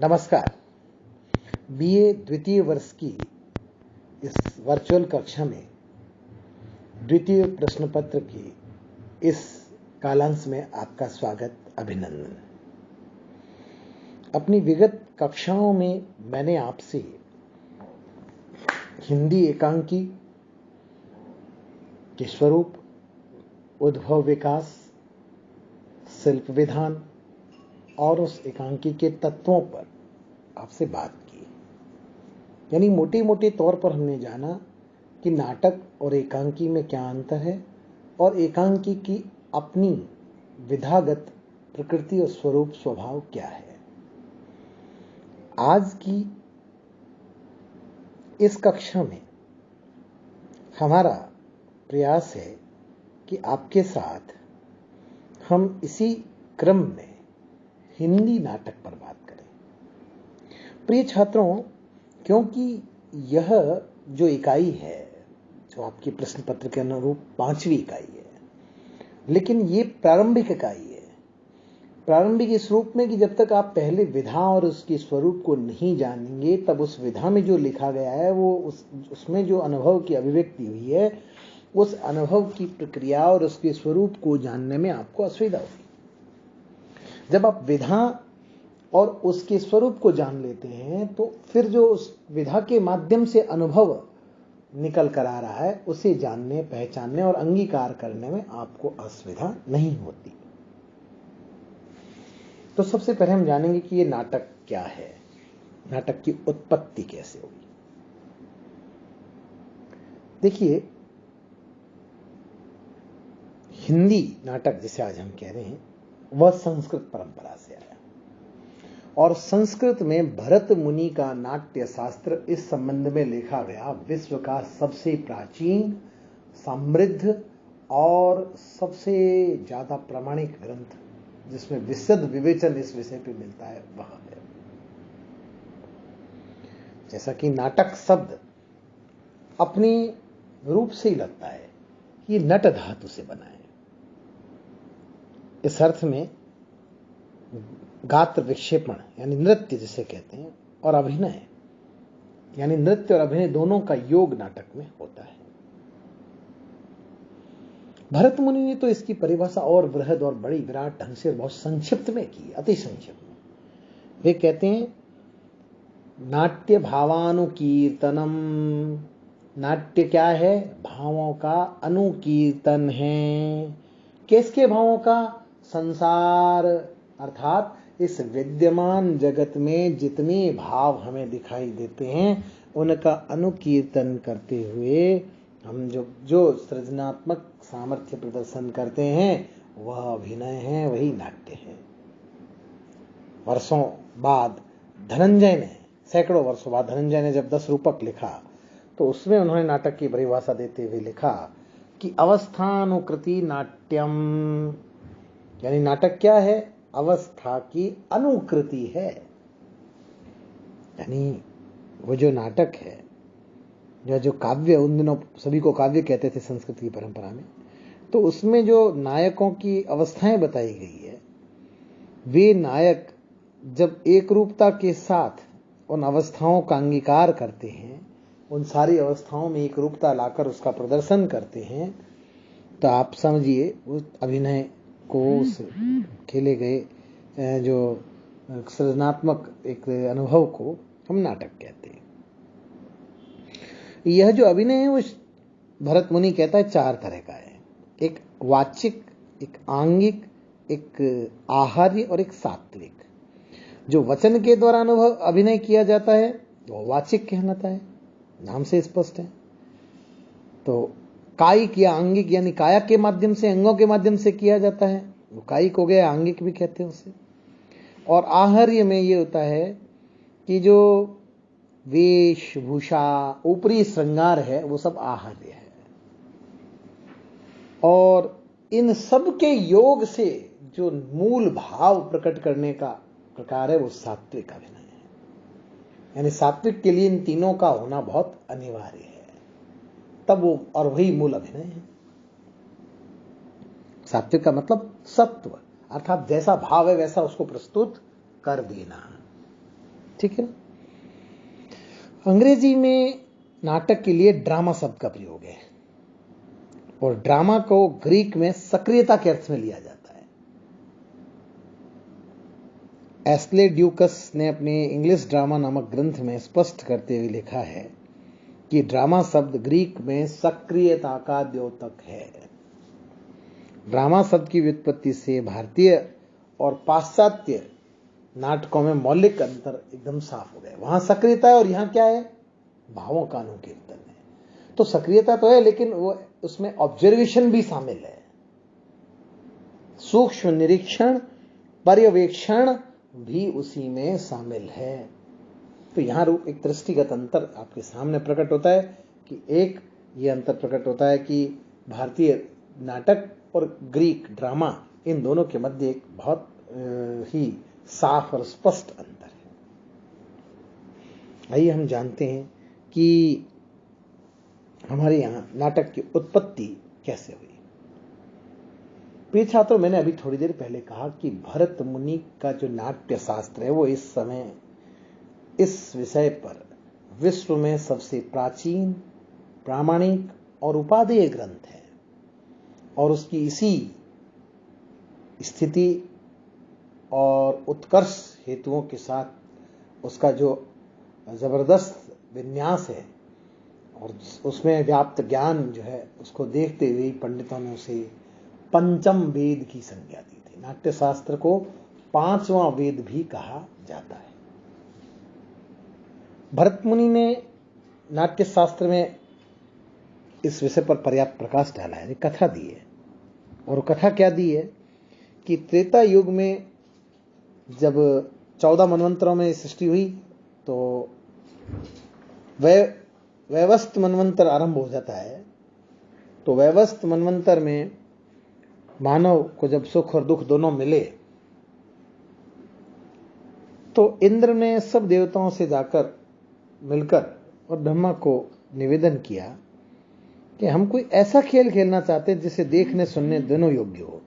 नमस्कार। बीए द्वितीय वर्ष की इस वर्चुअल कक्षा में द्वितीय प्रश्न पत्र की इस कालांश में आपका स्वागत, अभिनंदन। अपनी विगत कक्षाओं में मैंने आपसे हिंदी एकांकी के स्वरूप, उद्भव विकास, शिल्प विधान और उस एकांकी के तत्वों पर आपसे बात की। यानी मोटे मोटे तौर पर हमने जाना कि नाटक और एकांकी में क्या अंतर है और एकांकी की अपनी विधागत प्रकृति और स्वरूप स्वभाव क्या है। आज की इस कक्षा में हमारा प्रयास है कि आपके साथ हम इसी क्रम में हिंदी नाटक पर बात करें। प्रिय छात्रों, क्योंकि यह जो इकाई है, जो आपके प्रश्न पत्र के अनुरूप 5वीं इकाई है, लेकिन ये प्रारंभिक इकाई है। प्रारंभिक इस रूप में कि जब तक आप पहले विधा और उसके स्वरूप को नहीं जानेंगे, तब उस विधा में जो लिखा गया है वो उसमें जो अनुभव की अभिव्यक्ति हुई है, उस अनुभव की प्रक्रिया और उसके स्वरूप को जानने में आपको असुविधा होगी। जब आप विधा और उसके स्वरूप को जान लेते हैं तो फिर जो उस विधा के माध्यम से अनुभव निकल कर आ रहा है, उसे जानने, पहचानने और अंगीकार करने में आपको असुविधा नहीं होती। तो सबसे पहले हम जानेंगे कि ये नाटक क्या है, नाटक की उत्पत्ति कैसे हुई। देखिए, हिंदी नाटक जिसे आज हम कह रहे हैं, वह संस्कृत परंपरा से आया और संस्कृत में भरत मुनि का नाट्य शास्त्र इस संबंध में लिखा गया विश्व का सबसे प्राचीन, समृद्ध और सबसे ज्यादा प्रामाणिक ग्रंथ, जिसमें विशद विवेचन इस विषय पे मिलता है, वह है। जैसा कि नाटक शब्द अपने रूप से ही लगता है कि नट धातु से बना है। इस अर्थ में गात्र विक्षेपण यानी नृत्य जिसे कहते हैं, और अभिनय यानी नृत्य और अभिनय दोनों का योग नाटक में होता है। भरत मुनि ने तो इसकी परिभाषा और बृहद और बड़ी विराट ढंग से बहुत संक्षिप्त में की, अति संक्षिप्त में। वे कहते हैं, नाट्य भावानुकीर्तनम। नाट्य क्या है? भावों का अनुकीर्तन है। किसके भावों का? संसार, अर्थात इस विद्यमान जगत में जितने भाव हमें दिखाई देते हैं, उनका अनुकीर्तन करते हुए हम जो सृजनात्मक सामर्थ्य प्रदर्शन करते हैं, वह अभिनय है, वही नाट्य है। वर्षों बाद धनंजय ने, सैकड़ों वर्षों बाद धनंजय ने जब 10 रूपक लिखा, तो उसमें उन्होंने नाटक की परिभाषा देते हुए लिखा कि अवस्थानुकृति नाट्यम, यानी नाटक क्या है? अवस्था की अनुकृति है। यानी वो जो नाटक है, जो काव्य, उन दिनों सभी को काव्य कहते थे संस्कृत की परंपरा में, तो उसमें जो नायकों की अवस्थाएं बताई गई है, वे नायक जब एक रूपता के साथ उन अवस्थाओं का अंगीकार करते हैं, उन सारी अवस्थाओं में एक रूपता लाकर उसका प्रदर्शन करते हैं, तो आप समझिए उस अभिनय को, उस खेले गए जो सृजनात्मक एक अनुभव को हम नाटक कहते हैं। यह जो अभिनय है, वो भरत मुनि कहता है 4 तरह का है। एक वाचिक, एक आंगिक, एक आहार्य और एक सात्विक। जो वचन के द्वारा अनुभव अभिनय किया जाता है वो वाचिक कहलाता है, नाम से स्पष्ट है। तो कायिक या आंगिक यानी काया के माध्यम से, अंगों के माध्यम से किया जाता है, वो कायिक हो गया, आंगिक भी कहते हैं उसे। और आहार्य में ये होता है कि जो वेशभूषा, ऊपरी श्रृंगार है, वो सब आहार्य है। और इन सब के योग से जो मूल भाव प्रकट करने का प्रकार है, वो सात्विक अभिनय है। यानी सात्विक के लिए इन तीनों का होना बहुत अनिवार्य है, तब वो, और वही मूल अभिनय है। सात्विक का मतलब सत्व, अर्थात जैसा भाव है वैसा उसको प्रस्तुत कर देना। ठीक है ना। अंग्रेजी में नाटक के लिए ड्रामा शब्द का प्रयोग है और ड्रामा को ग्रीक में सक्रियता के अर्थ में लिया जाता है। एस्ले ड्यूकस ने अपने इंग्लिश ड्रामा नामक ग्रंथ में स्पष्ट करते हुए लिखा है कि ड्रामा शब्द ग्रीक में सक्रियता का द्योतक है। ड्रामा शब्द की व्युत्पत्ति से भारतीय और पाश्चात्य नाटकों में मौलिक अंतर एकदम साफ हो गए। वहां सक्रियता है और यहां क्या है, भावों का अनुकीर्तन है। तो सक्रियता तो है लेकिन वो उसमें ऑब्जर्वेशन भी शामिल है, सूक्ष्म निरीक्षण पर्यवेक्षण भी उसी में शामिल है। तो यहां एक दृष्टिगत अंतर आपके सामने प्रकट होता है कि एक ये अंतर प्रकट होता है कि भारतीय नाटक और ग्रीक ड्रामा, इन दोनों के मध्य एक बहुत ही साफ और स्पष्ट अंतर है। आइए हम जानते हैं कि हमारे यहां नाटक की उत्पत्ति कैसे हुई। प्रिय छात्रों, मैंने अभी थोड़ी देर पहले कहा कि भरत मुनि का जो नाट्य शास्त्र है वो इस समय इस विषय पर विश्व में सबसे प्राचीन, प्रामाणिक और उपादेय ग्रंथ है और उसकी इसी स्थिति और उत्कर्ष हेतुओं के साथ उसका जो जबरदस्त विन्यास है और उसमें व्याप्त ज्ञान जो है उसको देखते हुए पंडितों ने उसे पंचम वेद की संज्ञा दी थी। नाट्य शास्त्र को पांचवां वेद भी कहा जाता है। भरत मुनि ने नाट्य शास्त्र में इस विषय पर पर्याप्त प्रकाश डाला है, कथा दी है। और कथा क्या दी है कि त्रेता युग में जब 14 मनवंतरों में सृष्टि हुई तो वैवस्त मनवंतर आरंभ हो जाता है। तो वैवस्त मनवंतर में मानव को जब सुख और दुख दोनों मिले तो इंद्र ने सब देवताओं से जाकर मिलकर और ब्रह्मा को निवेदन किया कि हम कोई ऐसा खेल खेलना चाहते हैं जिसे देखने सुनने दोनों योग्य हो,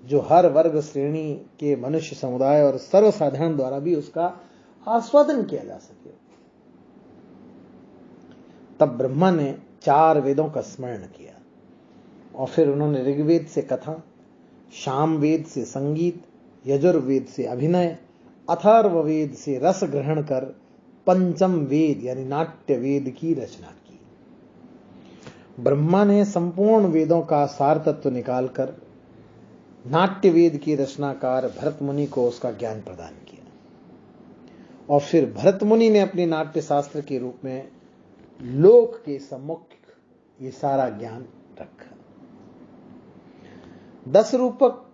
जो हर वर्ग श्रेणी के मनुष्य समुदाय और सर्वसाधारण द्वारा भी उसका आस्वादन किया जा सके। तब ब्रह्मा ने 4 वेदों का स्मरण किया और फिर उन्होंने ऋग्वेद से कथा, सामवेद से संगीत, यजुर्वेद से अभिनय, अथर्ववेद से रस ग्रहण कर पंचम वेद यानी नाट्य वेद की रचना की। ब्रह्मा ने संपूर्ण वेदों का सार तत्व निकालकर नाट्य वेद की रचनाकार भरत मुनि को उसका ज्ञान प्रदान किया और फिर भरत मुनि ने अपने नाट्य शास्त्र के रूप में लोक के सम्मुख ये सारा ज्ञान रखा। 10 रूपक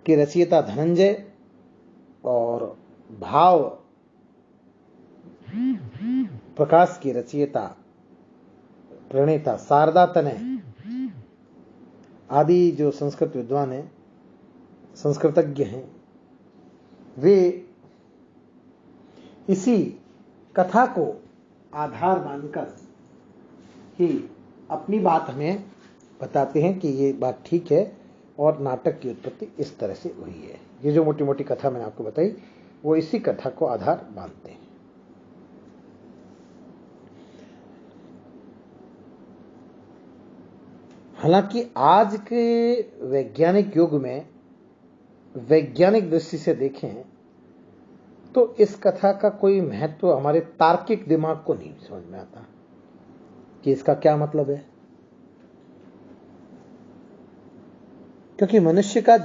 के रचयिता धनंजय और भाव प्रकाश के रचयिता प्रणेता शारदा तनय आदि जो संस्कृत विद्वान हैं, संस्कृतज्ञ हैं, वे इसी कथा को आधार मानकर ही अपनी बात हमें बताते हैं कि ये बात ठीक है और नाटक की उत्पत्ति इस तरह से हुई है। ये जो मोटी मोटी कथा मैंने आपको बताई वो इसी कथा को आधार मानते हैं। हालांकि आज के वैज्ञानिक युग में वैज्ञानिक दृष्टि से देखें तो इस कथा का कोई महत्व हमारे तार्किक दिमाग को नहीं समझ में आता कि इसका क्या मतलब है, क्योंकि मनुष्य का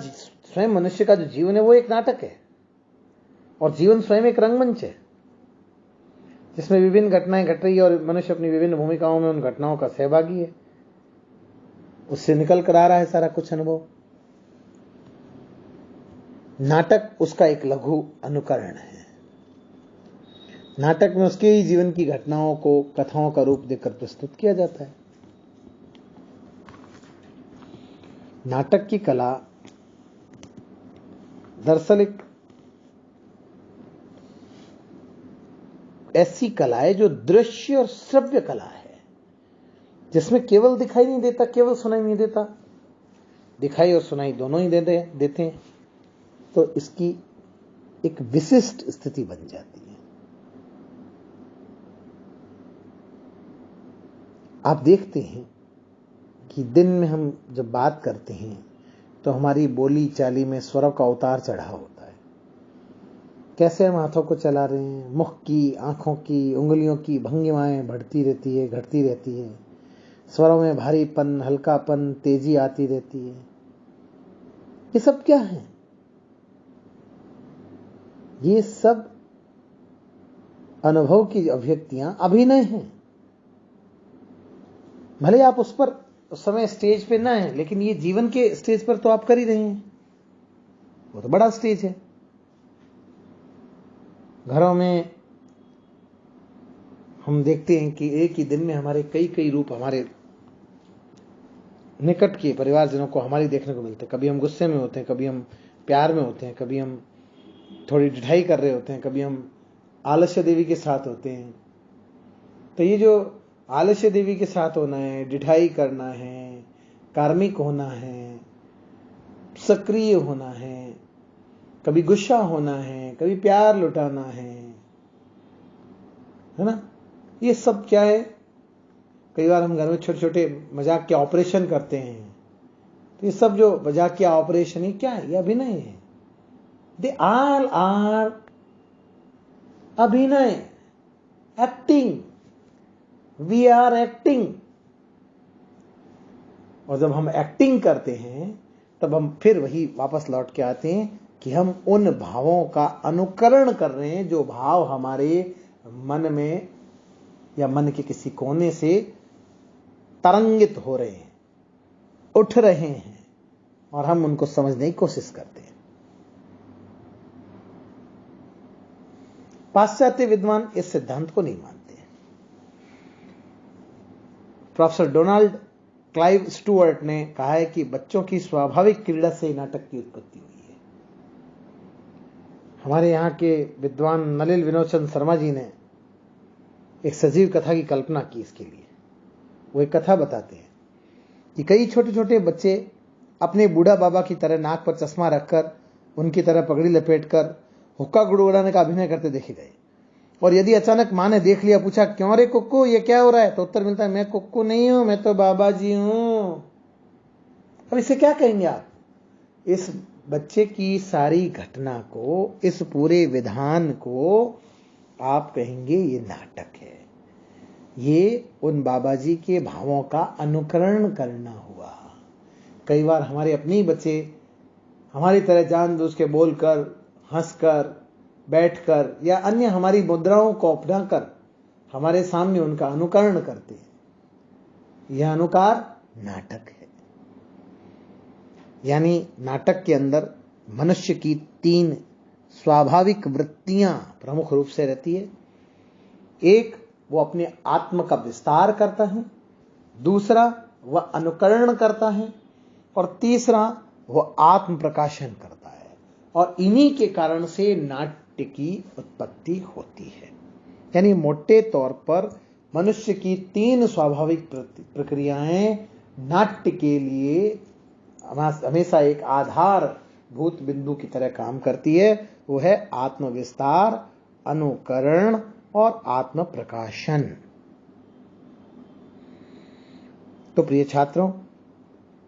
जो जीवन है वो एक नाटक है और जीवन स्वयं एक रंगमंच है जिसमें विभिन्न घटनाएं घट रही है और मनुष्य अपनी विभिन्न भूमिकाओं में उन घटनाओं का सहभागी है, उससे निकल कर आ रहा है सारा कुछ अनुभव। नाटक उसका एक लघु अनुकरण है। नाटक में उसके ही जीवन की घटनाओं को कथाओं का रूप देकर प्रस्तुत किया जाता है। नाटक की कला दरअसल एक ऐसी कला है जो दृश्य और श्रव्य कला है, जिसमें केवल दिखाई नहीं देता, केवल सुनाई नहीं देता, दिखाई और सुनाई दोनों ही देते हैं। तो इसकी एक विशिष्ट स्थिति बन जाती है। आप देखते हैं कि दिन में हम जब बात करते हैं तो हमारी बोली चाली में स्वरों का उतार चढ़ाव होता है। कैसे हम हाथों को चला रहे हैं, मुख की, आंखों की, उंगलियों की भंगिमाएं बढ़ती रहती है, घटती रहती है। स्वरों में भारीपन, हल्कापन, तेजी आती रहती है। ये सब क्या है? ये सब अनुभव की अभिव्यक्तियां, अभिनय हैं। भले आप उस पर उस समय स्टेज पे ना है, लेकिन ये जीवन के स्टेज पर तो आप कर ही रहे हैं। वो तो बड़ा स्टेज है। घरों में हम देखते हैं कि एक ही दिन में हमारे कई कई रूप हमारे निकट के परिवारजनों को हमारी देखने को मिलते हैं। कभी हम गुस्से में होते हैं, कभी हम प्यार में होते हैं, कभी हम थोड़ी ढिठाई कर रहे होते हैं, कभी हम आलस्य देवी के साथ होते हैं। तो ये जो आलस्य देवी के साथ होना है, ढिठाई करना है, कार्मिक होना है, सक्रिय होना है, कभी गुस्सा होना है, कभी प्यार लुटाना है ना? ये सब क्या है? कई बार हम घर में छोटे छोटे मजाक के ऑपरेशन करते हैं। तो ये सब जो मजाक के ऑपरेशन है, क्या है? ये अभिनय है। दे ऑल आर अभिनय, एक्टिंग। We are acting. और जब हम एक्टिंग करते हैं तब हम फिर वही वापस लौट के आते हैं कि हम उन भावों का अनुकरण कर रहे हैं जो भाव हमारे मन में या मन के किसी कोने से तरंगित हो रहे हैं, उठ रहे हैं, और हम उनको समझने की कोशिश करते हैं। पाश्चात्य विद्वान इस सिद्धांत को नहीं मानते। प्रोफेसर डोनाल्ड क्लाइव स्टुअर्ट ने कहा है कि बच्चों की स्वाभाविक क्रीड़ा से नाटक की उत्पत्ति हुई है। हमारे यहाँ के विद्वान नलिल विनोचन शर्मा जी ने एक सजीव कथा की कल्पना की इसके लिए। वो एक कथा बताते हैं कि कई छोटे छोटे बच्चे अपने बूढ़ा बाबा की तरह नाक पर चश्मा रखकर, उनकी तरह पगड़ी लपेटकर हुक्का गुड़गुड़ाने का अभिनय करते देखे गए। और यदि अचानक माँ ने देख लिया, पूछा, क्यों रे कुक्कू, ये क्या हो रहा है? तो उत्तर मिलता है, मैं कुक्कू नहीं हूं, मैं तो बाबा जी हूं। अब इसे क्या कहेंगे आप? इस बच्चे की सारी घटना को, इस पूरे विधान को आप कहेंगे ये नाटक है। ये उन बाबा जी के भावों का अनुकरण करना हुआ। कई बार हमारे अपने ही बच्चे हमारी तरह जानबूझ के बोलकर, हंसकर, बैठकर या अन्य हमारी मुद्राओं को अपनाकर हमारे सामने उनका अनुकरण करते हैं। यह अनुकार नाटक है। यानी नाटक के अंदर मनुष्य की 3 स्वाभाविक वृत्तियां प्रमुख रूप से रहती है। एक, वो अपने आत्म का विस्तार करता है। दूसरा, वह अनुकरण करता है। और तीसरा, वह आत्म प्रकाशन करता है। और इन्हीं के कारण से नाट्य की उत्पत्ति होती है। यानी मोटे तौर पर मनुष्य की 3 स्वाभाविक प्रक्रियाएं नाट्य के लिए हमेशा एक आधारभूत बिंदु की तरह काम करती है। वो है आत्म विस्तार, अनुकरण और आत्म प्रकाशन। तो प्रिय छात्रों,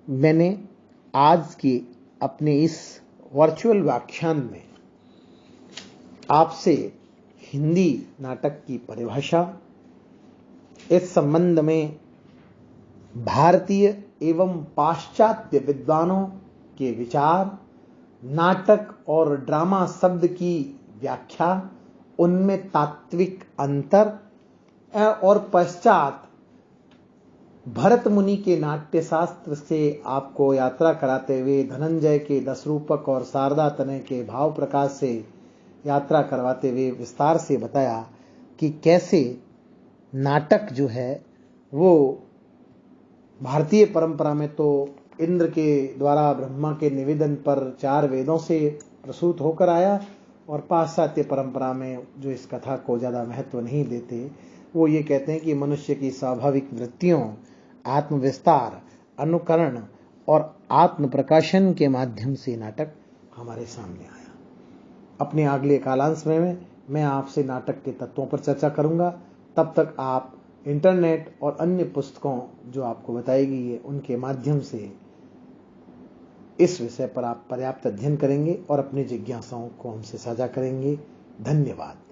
मैंने आज के अपने इस वर्चुअल व्याख्यान में आपसे हिंदी नाटक की परिभाषा, इस संबंध में भारतीय एवं पाश्चात्य विद्वानों के विचार, नाटक और ड्रामा शब्द की व्याख्या, उनमें तात्विक अंतर और पश्चात भरत मुनि के नाट्य शास्त्र से आपको यात्रा कराते हुए धनंजय के 10 रूपक और शारदा तनय के भाव प्रकाश से यात्रा करवाते हुए विस्तार से बताया कि कैसे नाटक जो है वो भारतीय परंपरा में तो इंद्र के द्वारा ब्रह्मा के निवेदन पर 4 वेदों से प्रसूत होकर आया, और पाश्चात्य परंपरा में जो इस कथा को ज्यादा महत्व नहीं देते, वो ये कहते हैं कि मनुष्य की स्वाभाविक वृत्तियों, आत्मविस्तार, अनुकरण और आत्म प्रकाशन के माध्यम से नाटक हमारे सामने आया। अपने अगले कालांश में मैं आपसे नाटक के तत्वों पर चर्चा करूंगा। तब तक आप इंटरनेट और अन्य पुस्तकों जो आपको बताई गई है उनके माध्यम से इस विषय पर आप पर्याप्त अध्ययन करेंगे और अपनी जिज्ञासाओं को हमसे साझा करेंगे। धन्यवाद।